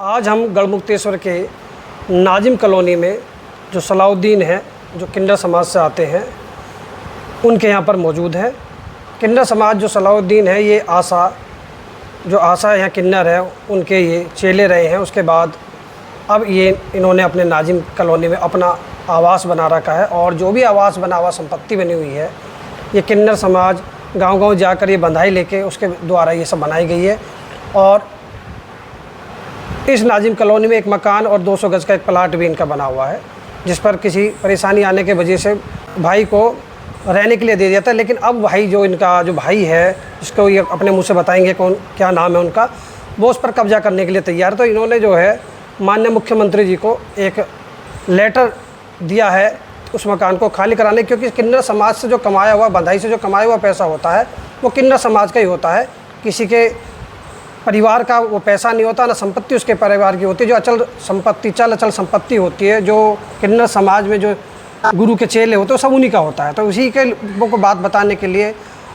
आज हम गढ़मुक्तेश्वर के नाजिम कॉलोनी में जो सलाउद्दीन है, जो किन्नर समाज से आते हैं, उनके यहाँ पर मौजूद है। किन्नर समाज जो सलाउद्दीन है, ये आशा यहाँ किन्नर है, उनके ये चेले रहे हैं। उसके बाद अब ये इन्होंने अपने नाजिम कॉलोनी में अपना आवास बना रखा है, और जो भी आवास बना हुआ संपत्ति बनी हुई है, ये किन्नर समाज गांव-गांव जाकर ये बंधाई लेके उसके द्वारा ये सब बनाई गई है। और इस नाजिम कॉलोनी में एक मकान और 200 गज़ का एक प्लाट भी इनका बना हुआ है, जिस पर किसी परेशानी आने के वजह से भाई को रहने के लिए दे दिया था। लेकिन अब भाई जो इनका जो भाई है, जिसको ये अपने मुंह से बताएंगे कौन क्या नाम है उनका, वो उस पर कब्जा करने के लिए तैयार। तो इन्होंने जो है माननीय मुख्यमंत्री जी को एक लेटर दिया है उस मकान को खाली कराने, क्योंकि किन्नर समाज से जो कमाया हुआ, बंधाई से जो कमाया हुआ पैसा होता है, वो किन्नर समाज का ही होता है। किसी के परिवार का वो पैसा नहीं होता, ना संपत्ति उसके परिवार की होती है। जो अचल संपत्ति होती है, जो किन्नर समाज में जो गुरु के चेले होते हैं, सब उन्हीं का होता है। तो उसी के लोगों को बात बताने के लिए,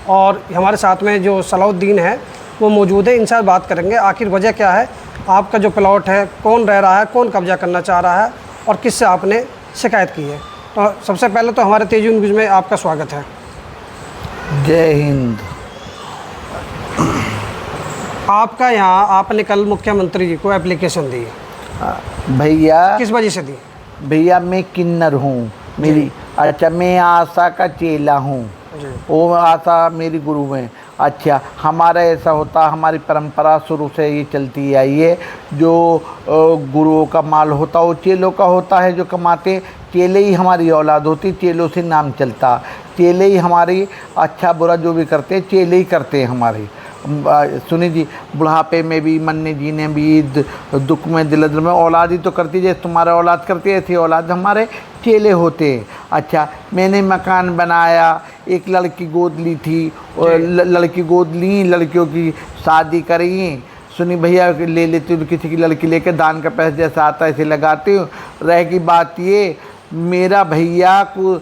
और हमारे साथ में जो सलाउद्दीन है वो मौजूद है, इनसे बात करेंगे आखिर वजह क्या है, आपका जो प्लॉट है कौन रह रहा है, कौन कब्जा करना चाह रहा है, और किससे आपने शिकायत की है। तो सबसे पहले तो हमारे तेजू न्यूज़ में आपका स्वागत है। जय हिंद। आपका यहाँ आपने कल मुख्यमंत्री जी को एप्लीकेशन दी, भैया किस वजह से दी? भैया मैं किन्नर हूँ, मेरी अच्छा मैं आशा का चेला हूँ, वो आशा मेरी गुरु में। अच्छा, हमारा ऐसा होता, हमारी परंपरा शुरू से ये चलती आई है, जो गुरुओं का माल होता वो चेलों का होता है, जो कमाते चेले ही हमारी औलाद होती, चेलों से नाम चलता, चेले ही हमारी अच्छा बुरा जो भी करते चेले ही करते हैं हमारे। सुनी जी, बुढ़ापे में भी, मरने जीने भी, दुख में दिलदर में औलाद ही तो करती, जैसे तुम्हारा औलाद करती है, ऐसी औलाद हमारे चेले होते हैं। अच्छा, मैंने मकान बनाया, एक लड़की गोद ली थी, लड़की गोद ली, लड़कियों की शादी करी। सुनी भैया, ले लेती हूँ किसी की लड़की लेकर, दान का पैसा जैसा आता है ऐसे लगाती हूँ। रह की बात ये, मेरा भैया को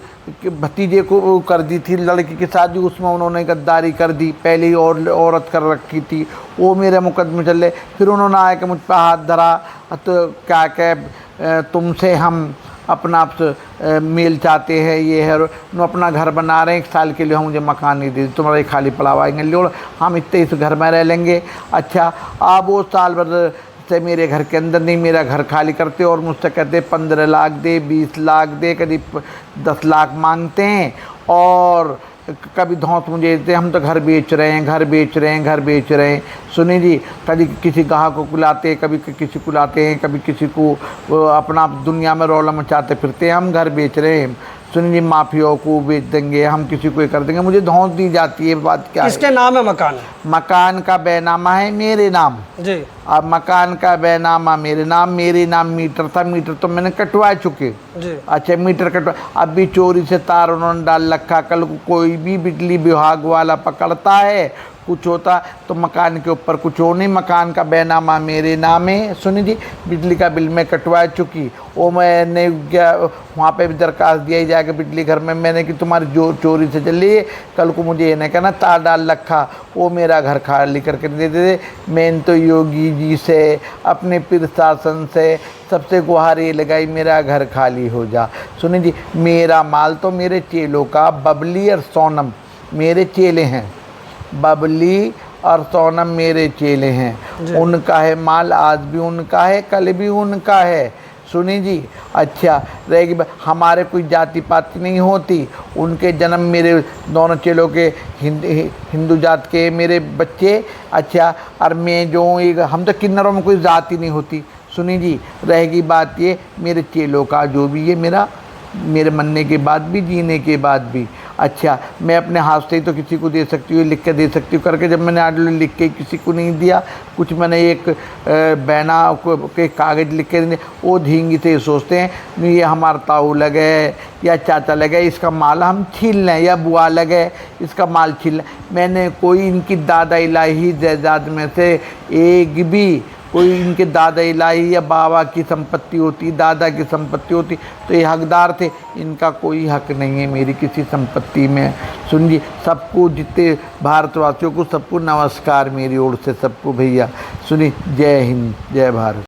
भतीजे को कर दी थी लड़की की शादी, उसमें उन्होंने गद्दारी कर दी, पहले ही और औरत कर रखी थी, वो मेरे मुकदमे चले। फिर उन्होंने आया कि मुझ पर हाथ धरा, तो क्या कह तुमसे हम अपना मेल चाहते हैं, ये है, अपना घर बना रहे हैं, 1 साल के लिए हम मुझे मकान नहीं दे, तुम्हारे खाली पड़ा हुआ आएंगे, लो हम इतने इस घर में रह लेंगे। अच्छा, अब वो साल भर से मेरे घर के अंदर नहीं, मेरा घर खाली करते और मुझसे कहते 15 लाख दे, 20 लाख दे, कभी 10 लाख मांगते हैं, और कभी धौंस मुझे देते, हम तो घर बेच रहे हैं, घर बेच रहे हैं, घर बेच रहे हैं। सुनिए जी, कभी किसी गाहक को बुलाते, कभी किसी को लाते हैं, कभी किसी को अपना दुनिया में रौला मचाते फिरते हैं, हम घर बेच रहे हैं। सुनिए जी, माफियाओं को बेच देंगे, हम किसी को कर देंगे, मुझे धौंस दी जाती है। बात क्या है? किसके नाम है मकान? मकान का बैनामा है मेरे नाम जी। अब मकान का बैनामा मेरे नाम मीटर था, मीटर तो मैंने कटवा चुके जी। अच्छा, मीटर कटवा, अब भी चोरी से तार उन्होंने डाल रखा। कल को कोई भी बिजली विभाग वाला पकड़ता है, कुछ होता तो मकान के ऊपर कुछ हो नहीं, मकान का बैनामा मेरे नाम है। सुनिए जी, बिजली का बिल मैं कटवा चुकी, वो मैंने क्या वहाँ पे भी दरखास्त दिया ही जाएगा बिजली घर में मैंने कि तुम्हारी जो चोरी से चली है, कल को मुझे ये नहीं कहना तार डाल रखा, वो मेरा घर खाली करके दे दे। मैंने तो योगी जी से, अपने प्रशासन से सबसे गुहार ये लगाई, मेरा घर खाली हो जा। सुनिए जी, मेरा माल तो मेरे चेलों का, बबली और सोनम मेरे चेले हैं, बबली और सोनम मेरे चेले हैं, उनका है माल, आज भी उनका है, कल भी उनका है। सुनी जी, अच्छा रहेगी, हमारे कोई जाति पाति नहीं होती, उनके जन्म मेरे दोनों चेलों के हिंदू जात के मेरे बच्चे। अच्छा, और मैं जो हम तो किन्नरों में कोई जाति नहीं होती। सुनी जी, रहेगी बात ये, मेरे चेलों का जो भी है मेरा, मेरे मरने के बाद भी, जीने के बाद भी। अच्छा, मैं अपने हाथ से ही तो किसी को दे सकती हूँ, लिख के दे सकती हूँ करके, जब मैंने आज लिख के किसी को नहीं दिया, कुछ मैंने एक बैना के कागज़ लिख के दिए, वो धींगी से सोचते हैं ये हमारा ताऊ लगे या चाचा लगे, इसका माल हम छीन लें, या बुआ लगे इसका माल छीन लें। मैंने कोई इनकी दादा इलाही जायदाद में से एक भी, कोई इनके दादा इलाही या बाबा की संपत्ति होती, दादा की संपत्ति होती तो ये हकदार थे, इनका कोई हक नहीं है मेरी किसी संपत्ति में। सुनिए, सबको, जितने भारतवासियों को सबको नमस्कार मेरी ओर से सबको। भैया सुनिए, जय हिंद, जय भारत।